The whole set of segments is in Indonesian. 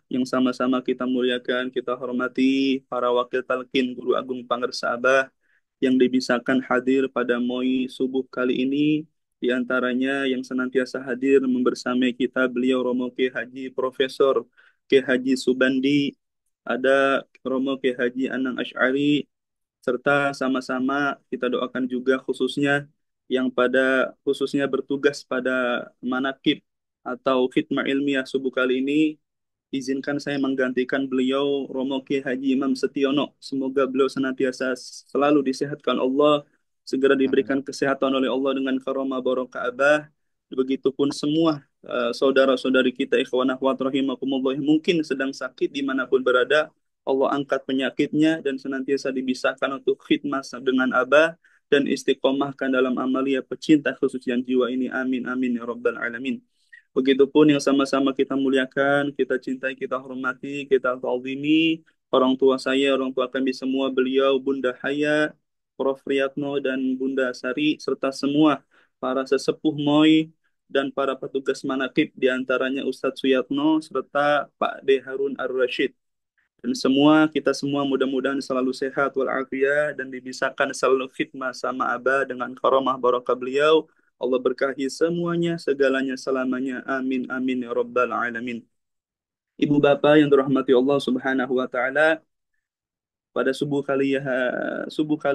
yang sama-sama kita muliakan, kita hormati para wakil talqin Guru Agung Pangersabah yang dibisarkan hadir pada MOI subuh kali ini. Di antaranya yang senantiasa hadir membersamai kita beliau Romo K. Haji Profesor K. Haji Subandi, ada Romo K. Haji Anang Asy'ari, serta sama-sama kita doakan juga khususnya yang pada khususnya bertugas pada manakib atau khidmah ilmiah subuh kali ini. Izinkan saya menggantikan beliau Romo Ki Haji Imam Setiono. Semoga beliau senantiasa selalu disehatkan Allah, segera diberikan kesehatan oleh Allah dengan karomah barokah. Begitupun semua saudara-saudari kita ikhwan akhwat rahimakumullah yang mungkin sedang sakit dimanapun berada, Allah angkat penyakitnya dan senantiasa dibisarkan untuk khidmat dengan Abah dan istiqomahkan dalam amalia pecinta kesucian jiwa ini. Amin amin ya rabbal alamin. Begitupun yang sama-sama kita muliakan, kita cintai, kita hormati, kita ta'zimi orang tua saya, orang tua kami semua, beliau Bunda Haya, Prof. Riyatno dan Bunda Sari, serta semua para sesepuh MOI dan para petugas manakib, diantaranya Ustadz Suyatno, serta Pak D. Harun Ar-Rashid. Dan semua, kita semua mudah-mudahan selalu sehat walafiat dan dibisarkan selalu khidmah sama Abah dengan karamah barakah beliau. Allah berkahi semuanya, segalanya, selamanya. Amin, amin, ya rabbal alamin. Ibu bapak yang dirahmati Allah subhanahu wa ta'ala, pada subuh kali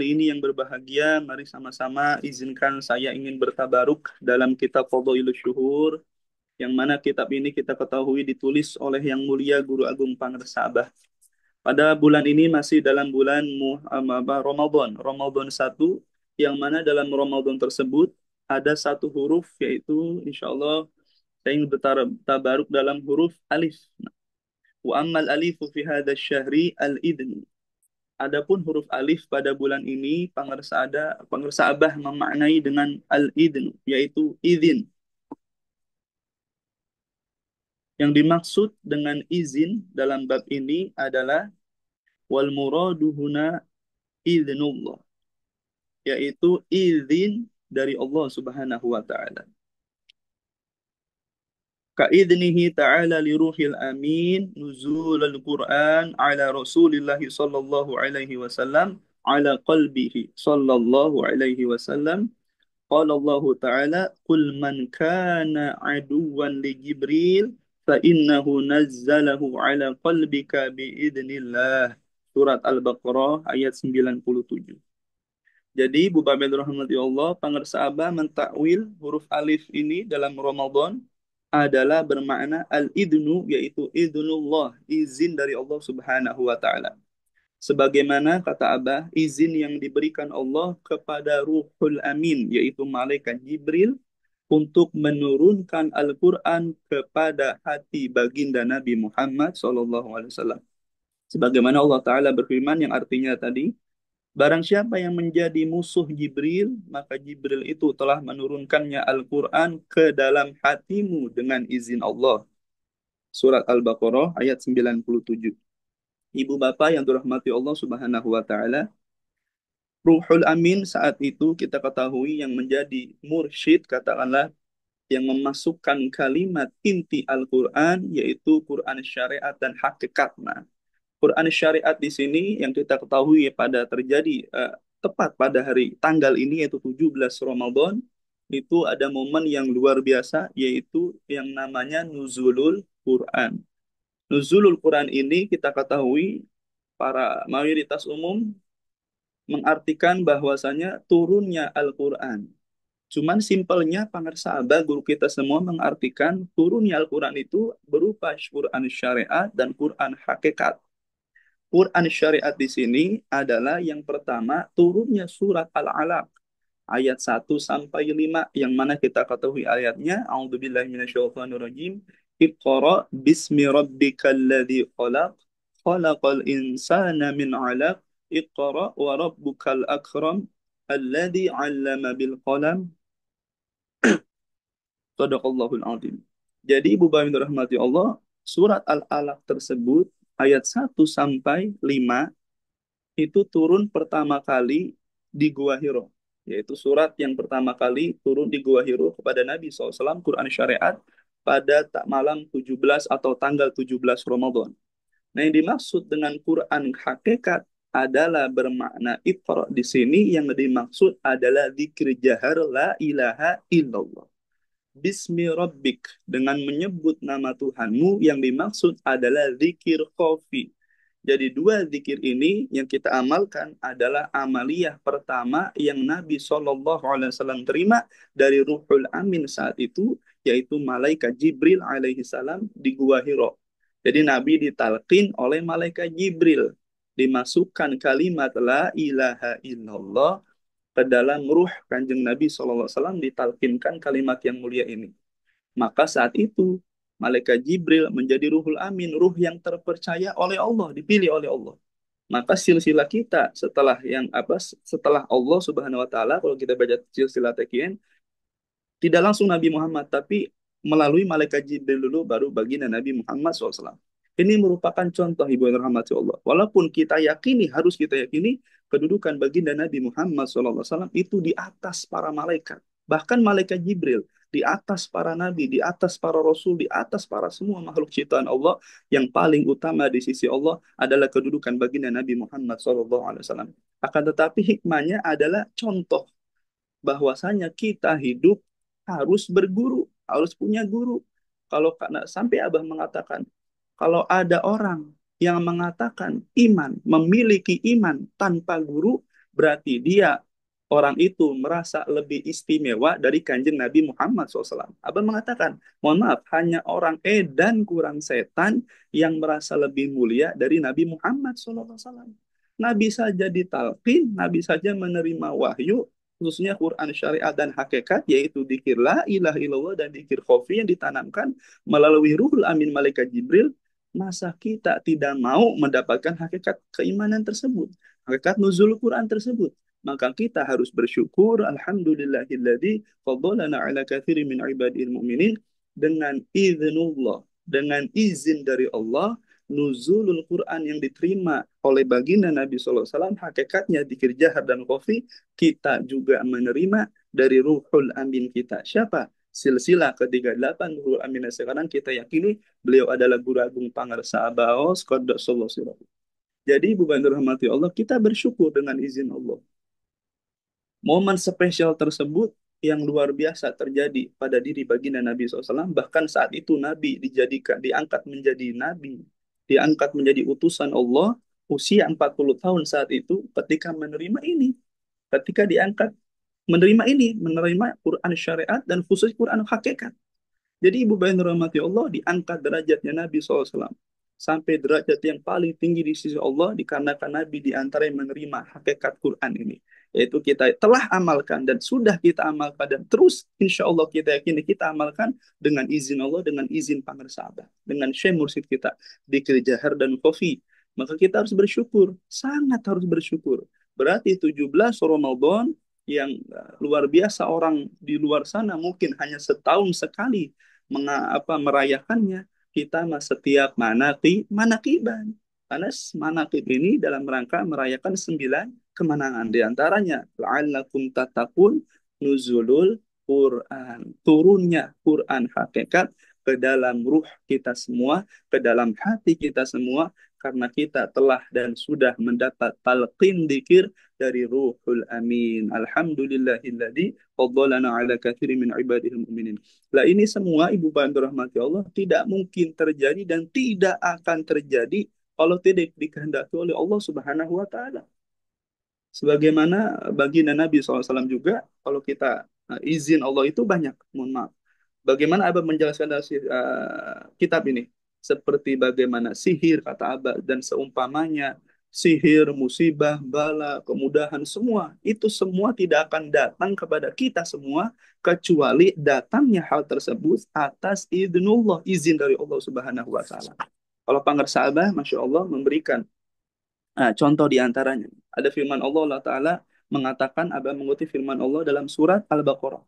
ini yang berbahagia, mari sama-sama izinkan saya ingin bertabaruk dalam kitab Fadhailus Syuhur, yang mana kitab ini kita ketahui ditulis oleh Yang Mulia Guru Agung Pangersabah. Pada bulan ini masih dalam bulan Ramadan, Ramadan 1, yang mana dalam Ramadan tersebut ada satu huruf, yaitu insya Allah saya ingin bertabaruk dalam huruf alif. Wa ammal alifu fi hadha syahri al-idn. Adapun huruf alif pada bulan ini, Pangersa Abah memaknai dengan al-idn, yaitu izin. Yang dimaksud dengan izin dalam bab ini adalah wal muradu huna idznullah, yaitu izin dari Allah Subhanahu wa taala. Ka'idnihi ta'ala li ruhil amin nuzul al-Qur'an ala Rasulillah sallallahu alaihi wasallam ala qalbihi sallallahu alaihi wasallam. Qala Allah ta'ala qul man kana aduwan li Jibril fa innahu nazzalahu ala qalbika bi idnillah. Surat Al-Baqarah ayat 97. Jadi, Bu Babel rahmati Allah, pangersa Abah mentakwil huruf alif ini dalam Ramadan adalah bermakna al-idnu, yaitu idnullah, izin dari Allah Subhanahu wa taala. Sebagaimana kata Abah, izin yang diberikan Allah kepada Ruhul Amin, yaitu malaikat Jibril, untuk menurunkan Al-Quran kepada hati baginda Nabi Muhammad SAW. Sebagaimana Allah Ta'ala berfirman yang artinya tadi, barang siapa yang menjadi musuh Jibril, maka Jibril itu telah menurunkannya Al-Quran ke dalam hatimu dengan izin Allah. Surat Al-Baqarah ayat 97. Ibu bapak yang dirahmati Allah Subhanahu wa taala, Ruhul Amin saat itu kita ketahui yang menjadi mursyid, katakanlah yang memasukkan kalimat inti Al-Quran, yaitu Quran syariat dan hakikat. Nah, Quran syariat di sini yang kita ketahui pada terjadi tepat pada hari tanggal ini, yaitu 17 Ramadan, itu ada momen yang luar biasa, yaitu yang namanya Nuzulul Quran. Nuzulul Quran ini kita ketahui para mayoritas umum mengartikan bahwasanya turunnya Al-Quran. Cuman simpelnya pangersa Abah, guru kita semua mengartikan turunnya Al-Quran itu berupa Quran syariat dan Quran hakikat. Quran syariat di sini adalah yang pertama turunnya surat Al-Alaq ayat 1 sampai 5, yang mana kita ketahui ayatnya A'udzubillahi minasyaitonirrajim. Iqra bismi rabbikal ladzi khalaq khalaqal insana min 'alaq Iqra wa rabbukal akram alladzi 'allama bil qalam. Shadaqallahul azim. Jadi Ibu Bapak yang dirahmati Allah, surat Al-Alaq tersebut ayat 1 sampai 5 itu turun pertama kali di Gua Hiro. Yaitu surat yang pertama kali turun di Gua Hiro kepada Nabi SAW, Quran Syariat, pada malam 17 atau tanggal 17 Ramadan. Nah, yang dimaksud dengan Quran hakikat adalah bermakna Iqra di sini, yang dimaksud adalah zikir jahar la ilaha illallah. Bismi Rabbik, dengan menyebut nama Tuhanmu, yang dimaksud adalah zikir khafi. Jadi dua zikir ini yang kita amalkan adalah amaliyah pertama yang Nabi SAW terima dari Ruhul Amin saat itu, yaitu malaikat Jibril alaihi salam di Gua Hiro. Jadi Nabi ditalqin oleh malaikat Jibril, dimasukkan kalimat la ilaha illallah ke dalam ruh kanjeng Nabi SAW, ditalkinkan kalimat yang mulia ini. Maka saat itu malaikat Jibril menjadi ruhul amin, ruh yang terpercaya oleh Allah, dipilih oleh Allah. Maka silsilah kita setelah yang apa, setelah Allah Subhanahu wa taala, kalau kita baca silsilah taqiyin, tidak langsung Nabi Muhammad, tapi melalui malaikat Jibril dulu, baru baginda Nabi Muhammad SAW. Ini merupakan contoh, ibu yang rahmati Allah. Walaupun kita yakini, harus kita yakini, kedudukan baginda Nabi Muhammad SAW itu di atas para malaikat. Bahkan malaikat Jibril, di atas para nabi, di atas para rasul, di atas para semua makhluk ciptaan Allah, yang paling utama di sisi Allah adalah kedudukan baginda Nabi Muhammad SAW. Akan tetapi hikmahnya adalah contoh bahwasanya kita hidup harus berguru, harus punya guru. Kalau karena sampai Abah mengatakan, kalau ada orang yang mengatakan iman, memiliki iman tanpa guru, berarti dia, orang itu merasa lebih istimewa dari kanjeng Nabi Muhammad SAW. Abah mengatakan, mohon maaf, hanya orang edan kurang setan yang merasa lebih mulia dari Nabi Muhammad SAW. Nabi saja ditalqin, Nabi saja menerima wahyu, khususnya Quran syariat dan hakikat, yaitu dzikir la ilaha illallah dan dzikir khafi yang ditanamkan melalui ruhul amin malaikat Jibril. Masa kita tidak mau mendapatkan hakikat keimanan tersebut, hakikat nuzul Quran tersebut? Maka kita harus bersyukur, alhamdulillahilladzi faddalana ala katsirin min ibadil mu'minin, dengan izinullah, dengan izin dari Allah, nuzulul Quran yang diterima oleh baginda Nabi SAW, hakikatnya dzikir jahar dan khafi, kita juga menerima dari ruhul amin kita. Siapa? Silsilah ke-38 ruhul amin. Sekarang kita yakini beliau adalah Guru Agung Pangarsa Abaos Qaddasallahu sirrahu. Jadi ibu dan rahmati Allah, kita bersyukur dengan izin Allah. Momen spesial tersebut yang luar biasa terjadi pada diri baginda Nabi SAW. Bahkan saat itu Nabi dijadikan, diangkat menjadi Nabi, diangkat menjadi utusan Allah, usia 40 tahun saat itu ketika menerima ini. Ketika diangkat, menerima ini, menerima Quran syariat dan khusus Quran hakikat. Jadi ibu bayi rahmati Allah, diangkat derajatnya Nabi SAW sampai derajat yang paling tinggi di sisi Allah, dikarenakan Nabi diantara yang menerima hakikat Quran ini. Yaitu kita telah amalkan dan sudah kita amalkan dan terus insya Allah kita yakini kita amalkan dengan izin Allah, dengan izin pangersaabah, dengan syekh mursyid kita di Jahar dan Kofi. Maka kita harus bersyukur, sangat harus bersyukur. Berarti 17 Ramadan yang luar biasa, orang di luar sana mungkin hanya setahun sekali merayakannya. Kita setiap manakiban, karena manakib ini dalam rangka merayakan 9 kemenangan, di antaranya la'allakum tattaqun, nuzulul Quran, turunnya Quran hakikat ke dalam ruh kita semua, ke dalam hati kita semua, karena kita telah dan sudah mendapat talqin dzikir dari Ruhul Amin. Alhamdulillahilladzi faddalana ala katsirin min ibadihil mu'minin. Lah ini semua ibu bantu rahmati Allah tidak mungkin terjadi dan tidak akan terjadi kalau tidak dikehendaki oleh Allah Subhanahu wa taala. Sebagaimana baginda Nabi SAW juga, kalau kita izin Allah itu banyak. Mohon maaf. Bagaimana Abah menjelaskan dari kitab ini? Seperti bagaimana sihir, kata Abah, dan seumpamanya, sihir, musibah, bala, kemudahan, semua. Itu semua tidak akan datang kepada kita semua, kecuali datangnya hal tersebut atas idznullah, izin dari Allah Subhanahu wa Ta'ala. Kalau pangersa Abah, Masya Allah, memberikan contoh diantaranya. Ada firman Allah, Allah Ta'ala mengatakan, Abah mengutip firman Allah dalam surat Al-Baqarah.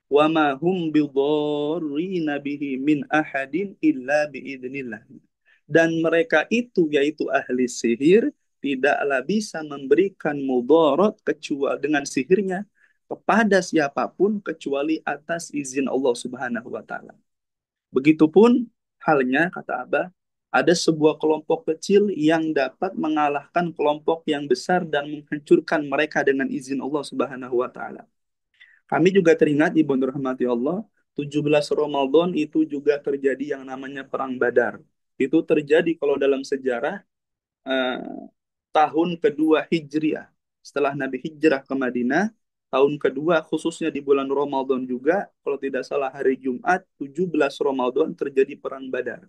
Wa ma hum bidharrina bihi min ahadin illa biidznillah. Dan mereka itu, yaitu ahli sihir, tidaklah bisa memberikan mudarat kecuali dengan sihirnya kepada siapapun kecuali atas izin Allah Subhanahu wa taala. Begitupun halnya, kata Abah, ada sebuah kelompok kecil yang dapat mengalahkan kelompok yang besar dan menghancurkan mereka dengan izin Allah Subhanahu wa taala. Kami juga teringat Ibu rahmati Allah, 17 Ramadan itu juga terjadi yang namanya perang Badar. Itu terjadi kalau dalam sejarah eh, tahun kedua Hijriah. Setelah Nabi hijrah ke Madinah, tahun kedua khususnya di bulan Ramadan juga, kalau tidak salah hari Jumat 17 Ramadan terjadi perang Badar.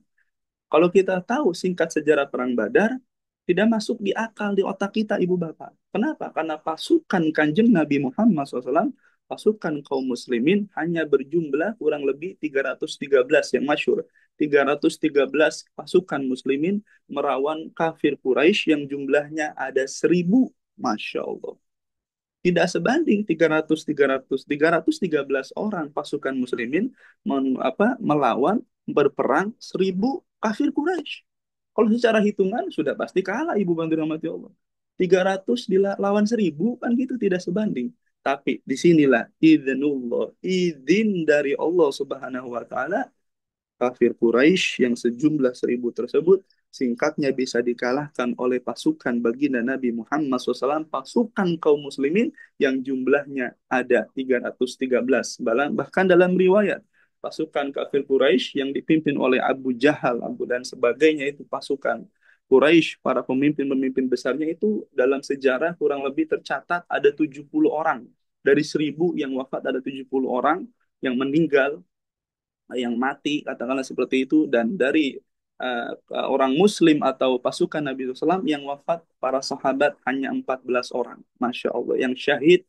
Kalau kita tahu singkat sejarah perang Badar, tidak masuk di akal di otak kita, ibu bapak. Kenapa? Karena pasukan kanjeng Nabi Muhammad SAW, pasukan kaum muslimin hanya berjumlah kurang lebih 313 yang masyhur. 313 pasukan muslimin merawan kafir Quraisy yang jumlahnya ada 1.000. Masya Allah. Tidak sebanding 313 orang pasukan muslimin melawan berperang 1.000 kafir Quraisy. Kalau secara hitungan sudah pasti kalah Ibu Bantu rahmati Allah. 300 lawan 1.000 kan gitu tidak sebanding. Tapi disinilah idznullah, izin dari Allah Subhanahu wa taala, kafir Quraisy yang sejumlah 1.000 tersebut singkatnya bisa dikalahkan oleh pasukan baginda Nabi Muhammad SAW, pasukan kaum muslimin yang jumlahnya ada 313. Bahkan dalam riwayat, pasukan kafir Quraisy yang dipimpin oleh Abu Jahal, Abu dan sebagainya, itu pasukan Quraisy, para pemimpin-pemimpin besarnya itu dalam sejarah kurang lebih tercatat ada 70 orang. Dari 1.000 yang wafat ada 70 orang yang meninggal, yang mati, katakanlah seperti itu. Dan dari orang Muslim atau pasukan Nabi SAW yang wafat, para sahabat hanya 14 orang. Masya Allah, yang syahid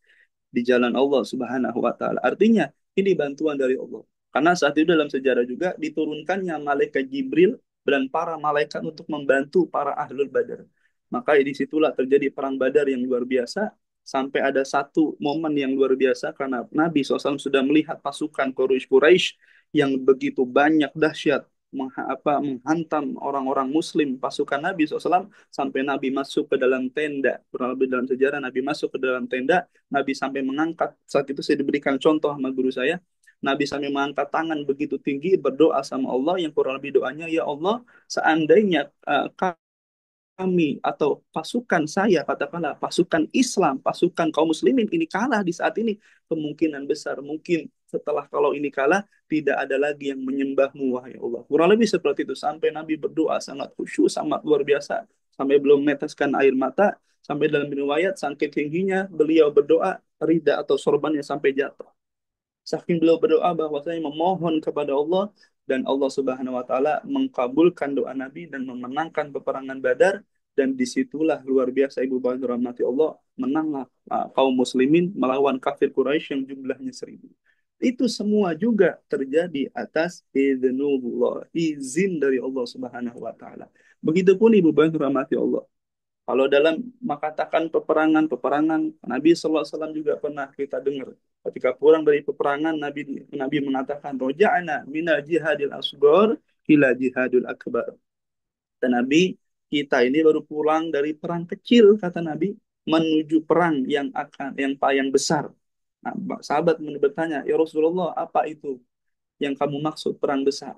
di jalan Allah Subhanahu wa taala. Artinya ini bantuan dari Allah. Karena saat itu dalam sejarah juga diturunkannya malaikat Jibril dan para malaikat untuk membantu para ahlul badar. Maka disitulah terjadi perang Badar yang luar biasa, sampai ada satu momen yang luar biasa karena Nabi SAW sudah melihat pasukan Quraisy yang begitu banyak dahsyat menghantam orang-orang Muslim, pasukan Nabi SAW, sampai Nabi masuk ke dalam tenda. Kurang lebih dalam sejarah Nabi masuk ke dalam tenda, Nabi sampai mengangkat, saat itu saya diberikan contoh sama guru saya, Nabi sampai mengangkat tangan begitu tinggi berdoa sama Allah yang kurang lebih doanya, ya Allah, seandainya kami atau pasukan saya, katakanlah pasukan Islam, pasukan kaum muslimin ini kalah di saat ini, kemungkinan besar mungkin setelah kalau ini kalah tidak ada lagi yang menyembahmu wahai Allah. Kurang lebih seperti itu, sampai Nabi berdoa sangat khusyuk, sangat luar biasa, sampai belum meneteskan air mata, sampai dalam riwayat saking tingginya beliau berdoa rida atau sorbannya sampai jatuh. Saking beliau berdoa bahwasanya memohon kepada Allah, dan Allah Subhanahu wa taala mengkabulkan doa Nabi dan memenangkan peperangan Badar. Dan disitulah luar biasa Ibu Bapak rahmati Allah, menanglah kaum muslimin melawan kafir Quraisy yang jumlahnya 1.000. Itu semua juga terjadi atas idznullah, izin dari Allah Subhanahu wa taala. Begitupun Ibu Bapak rahmati Allah, kalau dalam mengatakan peperangan-peperangan, Nabi SAW juga pernah kita dengar. Ketika pulang dari peperangan, Nabi mengatakan, Roja'ana minal jihadil asghar ila jihadil akbar. Dan Nabi, kita ini baru pulang dari perang kecil, kata Nabi, menuju perang yang besar. Nah, sahabat bertanya, ya Rasulullah, apa itu yang kamu maksud perang besar?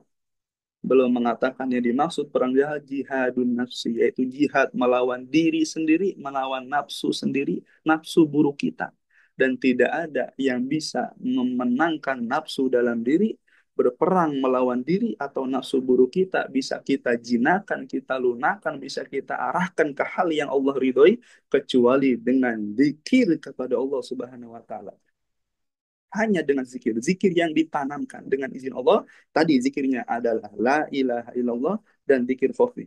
Belum mengatakan yang dimaksud perang jihad, jihadun nafsi, yaitu jihad melawan diri sendiri, melawan nafsu sendiri, nafsu buruk kita. Dan tidak ada yang bisa memenangkan nafsu dalam diri, berperang melawan diri atau nafsu buruk kita, bisa kita jinakan, kita lunakan, bisa kita arahkan ke hal yang Allah ridhoi, kecuali dengan zikir kepada Allah Subhanahu wa taala. Hanya dengan zikir, zikir yang ditanamkan dengan izin Allah. Tadi zikirnya adalah la ilaha illallah dan zikir khafi.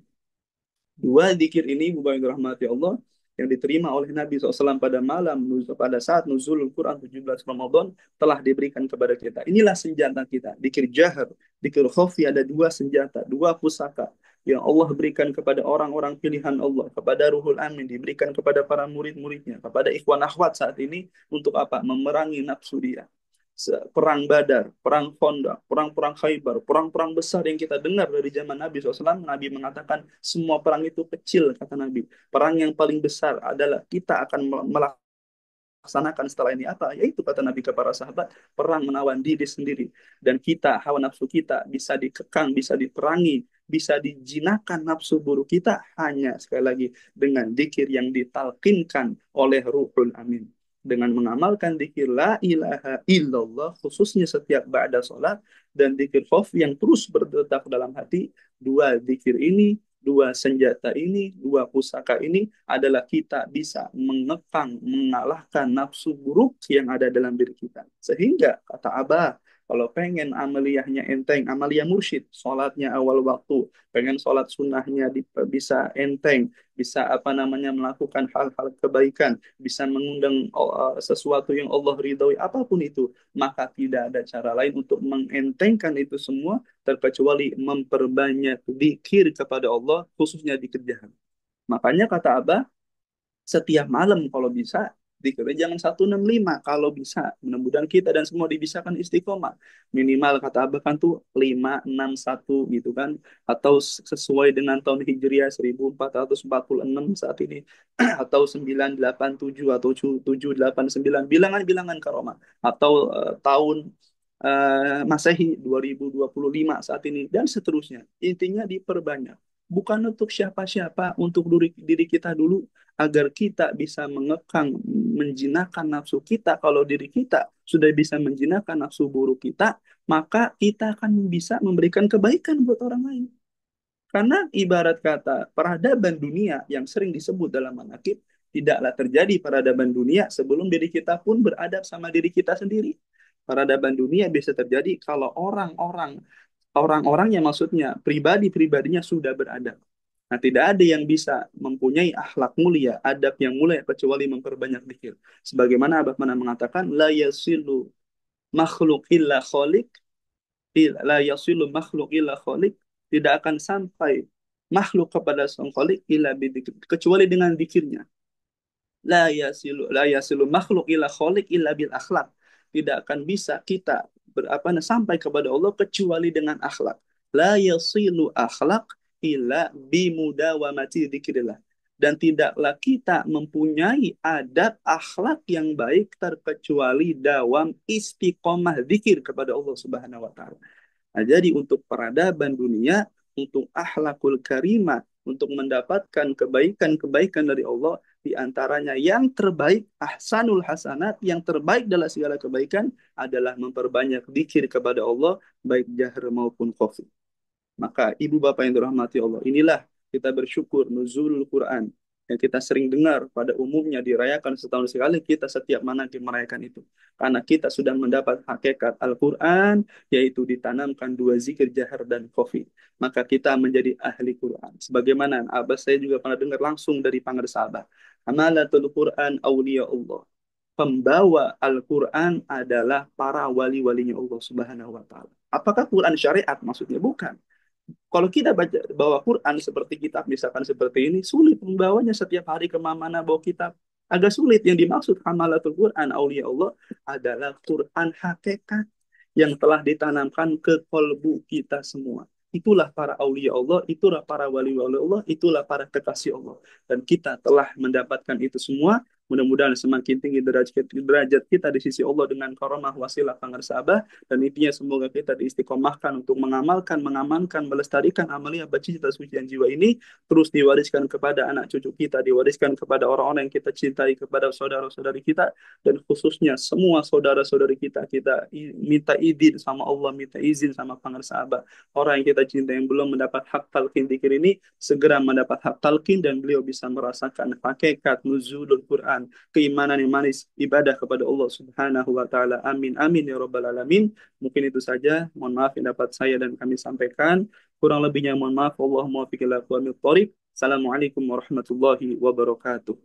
Dua zikir ini, Bapak Ibu rahmati Allah, yang diterima oleh Nabi SAW pada saat nuzul Quran 17 Ramadan telah diberikan kepada kita. Inilah senjata kita. Zikir jahar, zikir khafi, ada dua senjata, dua pusaka yang Allah berikan kepada orang-orang pilihan Allah, kepada Ruhul Amin, diberikan kepada para murid-muridnya, kepada ikhwan akhwat saat ini, untuk apa? Memerangi nafsu dia. Perang Badar, perang Khandaq, perang-perang Khaybar, perang-perang besar yang kita dengar dari zaman Nabi SAW, Nabi mengatakan semua perang itu kecil, kata Nabi. Perang yang paling besar adalah kita akan melakukan laksanakan setelah ini apa? Yaitu kata Nabi ke para sahabat, perang menawan diri sendiri. Dan kita, hawa nafsu kita bisa dikekang, bisa diperangi, bisa dijinakan nafsu buruk kita hanya sekali lagi dengan zikir yang ditalkinkan oleh Ruhul Amin. Dengan mengamalkan zikir la ilaha illallah khususnya setiap ba'da sholat dan zikir khauf yang terus berdetak dalam hati, dua zikir ini, dua senjata ini, dua pusaka ini adalah kita bisa mengekang, mengalahkan nafsu buruk yang ada dalam diri kita. Sehingga kata Abah, kalau pengen amaliyahnya enteng, amaliyah mursyid, sholatnya awal waktu, pengen sholat sunnahnya bisa enteng, bisa apa namanya melakukan hal-hal kebaikan, bisa mengundang sesuatu yang Allah ridhoi, apapun itu, maka tidak ada cara lain untuk mengentengkan itu semua terkecuali memperbanyak zikir kepada Allah, khususnya di kerjaan. Makanya kata Abah, setiap malam kalau bisa zikirnya jangan 165 kalau bisa. Mudah-mudahan kita dan semua dibisakan istiqomah. Minimal kata Abah kan tuh 561 gitu kan. Atau sesuai dengan tahun Hijriah 1446 saat ini. Atau 987 atau 789. Bilangan-bilangan karomah. Atau tahun Masehi 2025 saat ini. Dan seterusnya. Intinya diperbanyak. Bukan untuk siapa-siapa, untuk diri kita dulu agar kita bisa mengekang, menjinakkan nafsu kita. Kalau diri kita sudah bisa menjinakkan nafsu buruk kita, maka kita akan bisa memberikan kebaikan buat orang lain. Karena ibarat kata peradaban dunia yang sering disebut dalam manakib, tidaklah terjadi peradaban dunia sebelum diri kita pun beradab sama diri kita sendiri. Peradaban dunia bisa terjadi kalau orang-orang yang maksudnya pribadi-pribadinya sudah beradab. Nah, tidak ada yang bisa mempunyai akhlak mulia, adab yang mulia kecuali memperbanyak zikir. Sebagaimana Abah pernah mengatakan, la yasilu makhluk illa kholik, la yasilu makhluk illa kholik, tidak akan sampai makhluk kepada sang kholik illa bidzikir, kecuali dengan zikirnya. La yasilu makhluk illa kholik illa bil akhlak. Tidak akan bisa kita sampai kepada Allah kecuali dengan akhlak. La yasilu akhlak illa bimudawamati dzikrillah. Dan tidaklah kita mempunyai adab akhlak yang baik terkecuali dawam istiqomah zikir kepada Allah Subhanahu wa taala. Nah, jadi untuk peradaban dunia, untuk akhlakul karimah, untuk mendapatkan kebaikan-kebaikan dari Allah, di antaranya yang terbaik, ahsanul hasanat, yang terbaik dalam segala kebaikan adalah memperbanyak zikir kepada Allah, baik jahar maupun khafi. Maka ibu bapak yang dirahmati Allah, inilah kita bersyukur nuzulul Quran yang kita sering dengar pada umumnya dirayakan setahun sekali, kita setiap mana merayakan itu. Karena kita sudah mendapat hakikat Al-Quran, yaitu ditanamkan dua zikir jahar dan khafi. Maka kita menjadi ahli Quran. Sebagaimana Abah saya juga pernah dengar langsung dari pengarsa Abah. Amalatul Quran awliya Allah. Pembawa Al-Quran adalah para wali-walinya Allah Subhanahu wa Ta'ala. Apakah Quran syariat? Maksudnya bukan. Kalau kita bawa Quran seperti kitab misalkan seperti ini, sulit membawanya setiap hari kemana-mana bawa kitab. Agak sulit. Yang dimaksud hamalatul Quran, aulia Allah, adalah Quran hakikat yang telah ditanamkan ke kolbu kita semua. Itulah para aulia Allah, itulah para wali-wali Allah, itulah para kekasih Allah. Dan kita telah mendapatkan itu semua. Mudah-mudahan semakin tinggi derajat kita di sisi Allah dengan karamah wasilah pangersabah, dan intinya semoga kita diistiqomahkan untuk mengamalkan, mengamankan, melestarikan amalia bacita sucian jiwa ini, terus diwariskan kepada anak cucu kita, diwariskan kepada orang-orang yang kita cintai, kepada saudara-saudari kita, dan khususnya semua saudara-saudari kita, kita minta izin sama Allah, minta izin sama pangersabah. Orang yang kita cintai yang belum mendapat hak talqin dzikir ini, segera mendapat hak talqin dan beliau bisa merasakan hakikat nuzulul Quran, keimanan yang manis, ibadah kepada Allah Subhanahu wa taala. Amin amin ya rabbal alamin. Mungkin itu saja. Mohon maaf yang dapat saya dan kami sampaikan. Kurang lebihnya mohon maaf. Allahumma waffiq ila aqwamit thoriq. Assalamualaikum warahmatullahi wabarakatuh.